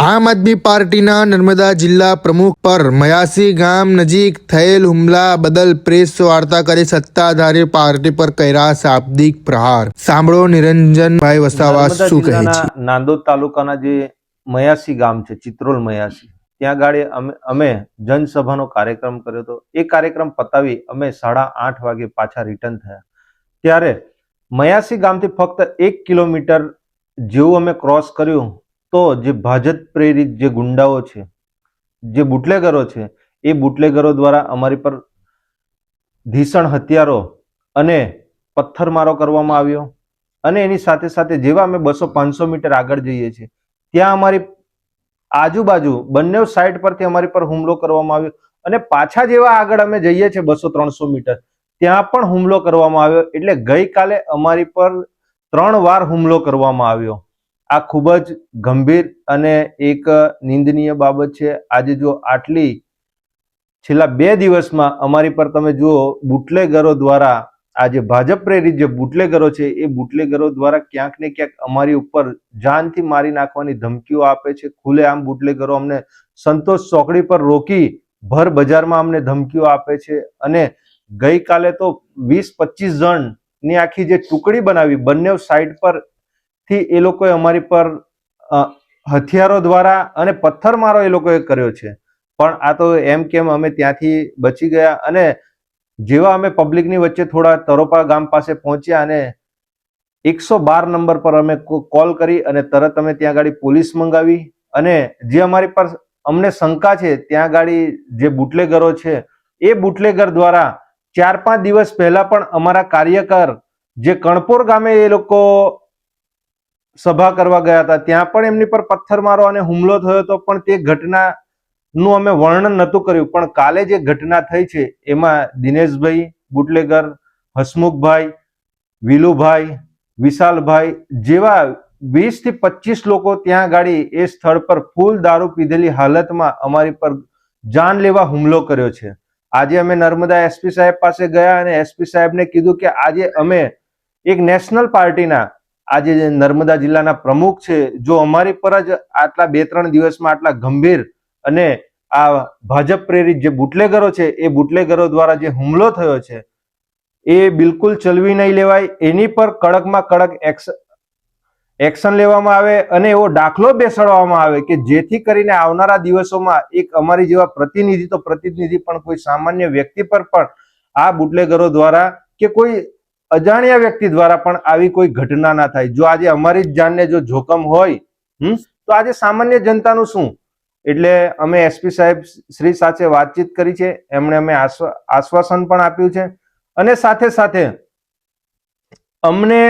આમ આદમી પાર્ટીના નર્મદા જિલ્લા પ્રમુખ પર મયાસી ગામ નજીક થયેલ હુમલા બદલ પ્રેસ વાર્તા કરી સત્તાધારી પાર્ટી પર કર્યા શાબ્દિક પ્રહાર. સાંભળો નિરંજનભાઈ વસાવા શું કહે છે. નાંદોદ તાલુકાના જે મયાસી ગામ છે, ચિત્રોલ મયાસી, ત્યાં ગાડી અમે જનસભાનો કાર્યક્રમ કર્યો હતો. એ કાર્યક્રમ પતાવી અમે 8:30 વાગે પાછા રિટર્ન થયા. ત્યારે મયાસી ગામથી ફક્ત 1 કિલોમીટર જેવું અમે ક્રોસ કર્યું તો જે ભાજપ પ્રેરિત જે ગુંડાઓ છે, જે બુટલેગરો છે, એ બુટલેગરો દ્વારા અમારી પર ભીષણ હથિયારો અને પથ્થરમારો કરવામાં આવ્યો. અને એની સાથે સાથે જેવા અમે 200-500 મીટર આગળ જઈએ છીએ ત્યાં અમારી આજુબાજુ બંને સાઈડ પરથી અમારી પર હુમલો કરવામાં આવ્યો. અને પાછા જેવા આગળ અમે જઈએ છીએ 200-300 મીટર ત્યાં પણ હુમલો કરવામાં આવ્યો. એટલે ગઈકાલે અમારી પર 3 વાર હુમલો કરવામાં આવ્યો. આ ખૂબ જ ગંભીર અને એક નિંદનીય બાબત છે. આજે જો આટલી છેલ્લા 2 દિવસમાં અમારી પર તમે જુઓ, બુટલેગરો દ્વારા આ જે ભાજપ પ્રેરિત જે બુટલેગરો છે એ બુટલેગરો દ્વારા ક્યાંક ને ક્યાંક અમારી ઉપર જાનથી મારી નાખવાની ધમકીઓ આપે છે. ખુલ્લેઆમ બુટલેગરો અમને સંતોષ ચોકડી પર રોકી ભર બજારમાં અમને ધમકીઓ આપે છે. અને ગઈકાલે તો 20-25 જણની આખી જે ટુકડી બનાવી બંને સાઈડ પર થી એ લોકોએ અમારી પર હથિયારો દ્વારા અને પથ્થરમારો એ લોકોએ કર્યો છે. પણ આ તો એમ કેમ અમે ત્યાંથી બચી ગયા. અને જેવા અમે પબ્લિકની વચ્ચે થોડા તરોપા ગામ પાસે પહોંચ્યા અને 112 નંબર પર અમે કોલ કરી અને તરત અમે ત્યાં ગાડી પોલીસ મંગાવી. અને જે અમારી પર અમને શંકા છે ત્યાં ગાડી જે બુટલેગરો છે એ બુટલેગર દ્વારા 4-5 દિવસ પહેલા પણ અમારા કાર્યકર જે કણપોર ગામે એ લોકો સભા કરવા ગયા હતા ત્યાં પણ એમની પર પથ્થરમારો અને હુમલો થયો હતો. પણ તે ઘટનાનું અમે વર્ણન નહોતું કર્યું. પણ કાલે જે ઘટના થઈ છે એમાં દિનેશભાઈ બુટલેગર, હસમુખભાઈ, વિલુભાઈ, વિશાલભાઈ જેવા 20 થી 25 લોકો ત્યાં ગાડી એ સ્થળ પર ફૂલ દારૂ પીધેલી હાલતમાં અમારી પર જાનલેવા હુમલો કર્યો છે. આજે અમે નર્મદા એસપી સાહેબ પાસે ગયા અને એસપી સાહેબને કીધું કે આજે અમે એક નેશનલ પાર્ટીના આજે જે નર્મદા જિલ્લાના પ્રમુખ છે, જો અમારી પર જ આટલા 2-3 દિવસમાં આટલા ગંભીર અને આ ભાજપ પ્રેરિત જે બુટલેગરો છે એ બુટલેગરો દ્વારા જે હુમલો થયો છે એ બિલકુલ ચલવી નહીં લેવાય. એની પર કડકમાં કડક એક્શન લેવામાં આવે અને એવો દાખલો બેસાડવામાં આવે કે જેથી કરીને આવનારા દિવસોમાં એક અમારી જેવા પ્રતિનિધિ પણ કોઈ સામાન્ય વ્યક્તિ પર પણ આ બુટલેગરો દ્વારા કે કોઈ અજાણ્યા વ્યક્તિ દ્વારા પણ આવી કોઈ ઘટના ના થાય. જો આજે અમારી જ જાનને જો જોખમ હોય તો આજે સામાન્ય જનતાનું શું? એટલે અમે એસપી સાહેબ શ્રી સાથે વાતચીત કરી છે. એમણે અમે આશ્વાસન પણ આપ્યું છે. અને સાથે સાથે અમને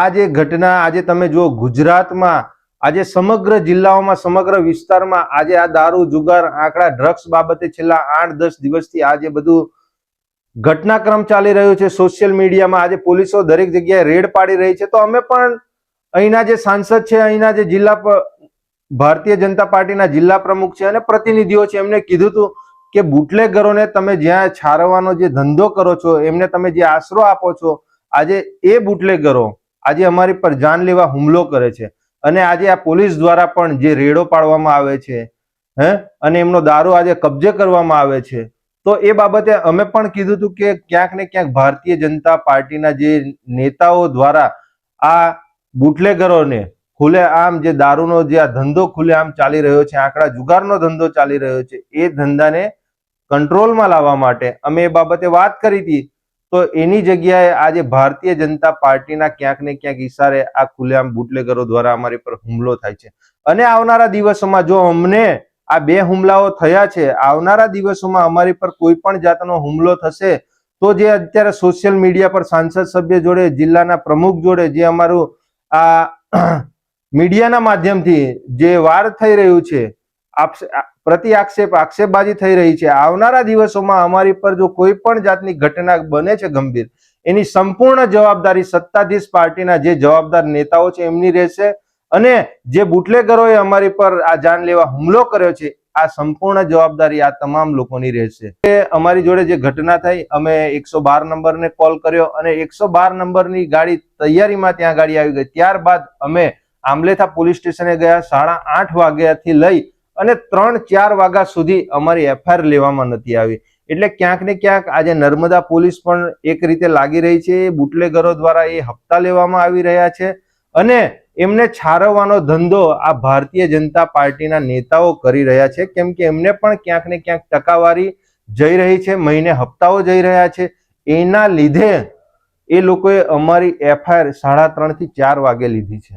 આ જે ઘટના આજે તમે જુઓ ગુજરાતમાં આજે સમગ્ર જિલ્લાઓમાં સમગ્ર વિસ્તારમાં આજે આ દારૂ, જુગાર, આંકડા, ડ્રગ્સ બાબતે છેલ્લા 8-10 દિવસથી આજે બધું ઘટનાક્રમ ચાલી રહ્યું છે. સોશિયલ મીડિયામાં આજે પોલીસો દરેક જગ્યાએ રેડ પાડી રહી છે. તો અમે પણ અહીંના જે સાંસદ છે, અહીંના જે ભારતીય જનતા પાર્ટીના જિલ્લા પ્રમુખ છે અને પ્રતિનિધિઓ છે એમને કીધું હતું કે બુટલેગરોને તમે જ્યાં છારવાનો જે ધંધો કરો છો, એમને તમે જે આશરો આપો છો, આજે એ બુટલેગરો આજે અમારી પર જાનલેવા હુમલો કરે છે. અને આજે આ પોલીસ દ્વારા પણ જે રેડો પાડવામાં આવે છે અને એમનો દારૂ આજે કબજે કરવામાં આવે છે. તો એ બાબતે અમે પણ કીધું હતું કે ક્યાંક ને ક્યાંક ભારતીય જનતા પાર્ટીના જે નેતાઓ દ્વારા આ બુટલેગરોને ખુલ્લેઆમ જે દારૂનો જે આ ધંધો ખુલ્લેઆમ ચાલી રહ્યો છે, આંકડા જુગારનો ધંધો ચાલી રહ્યો છે, એ ધંધાને કંટ્રોલમાં લાવવા માટે અમે એ બાબતે વાત કરી હતી. તો એની જગ્યાએ આજે ભારતીય જનતા પાર્ટીના ક્યાંક ને ક્યાંક ઈશારે આ ખુલ્લેઆમ બુટલેગરો દ્વારા અમારી પર હુમલો થાય છે. અને આવનારા દિવસોમાં જો અમને આ 2 હુમલાઓ થયા છે, આવનારા દિવસોમાં અમારી પર કોઈ પણ જાતનો હુમલો થશે તો જે અત્યારે સોશિયલ મીડિયા પર સાંસદ સભ્ય જોડે, જિલ્લાના પ્રમુખ જોડે જે અમારું આ મીડિયાના માધ્યમથી જે વાર થઈ રહ્યું છે, આક્ષેપબાજી થઈ રહી છે, આવનારા દિવસોમાં અમારી પર જો કોઈ પણ જાતની ઘટના બને છે ગંભીર, એની સંપૂર્ણ જવાબદારી સત્તાધીશ પાર્ટીના જે જવાબદાર નેતાઓ છે એમની રહેશે. અને જે બુટલેગરોએ અમારી પર આ જાનલેવા હુમલો કર્યો છે આ સંપૂર્ણ જવાબદારી આ તમામ લોકોની રહેશે. અમારી જોડે જે ઘટના થઈ, અમે 112 નંબરને કોલ કર્યો અને 112 નંબરની ગાડી તૈયારીમાં ત્યાં ગાડી આવી ગઈ. ત્યારબાદ અમે આંબલેથા પોલીસ સ્ટેશને ગયા, 8:30 વાગ્યાથી લઈ અને 3-4 વાગ્યા સુધી અમારી એફઆઈઆર લેવામાં નથી આવી. એટલે ક્યાંક ને ક્યાંક આજે નર્મદા પોલીસ પણ એક રીતે લાગી રહી છે. બુટલેગરો દ્વારા એ હપ્તા લેવામાં આવી રહ્યા છે અને એમને છારવવાનો ધંધો આ ભારતીય જનતા પાર્ટીના નેતાઓ કરી રહ્યા છે, કેમ કે એમને પણ ક્યાંક ને ક્યાંક ટકાવારી જઈ રહી છે, મહિને હપ્તાઓ જઈ રહ્યા છે. એના લીધે એ લોકોએ અમારી એફઆઈઆર 3:30 થી 4 વાગે લીધી છે.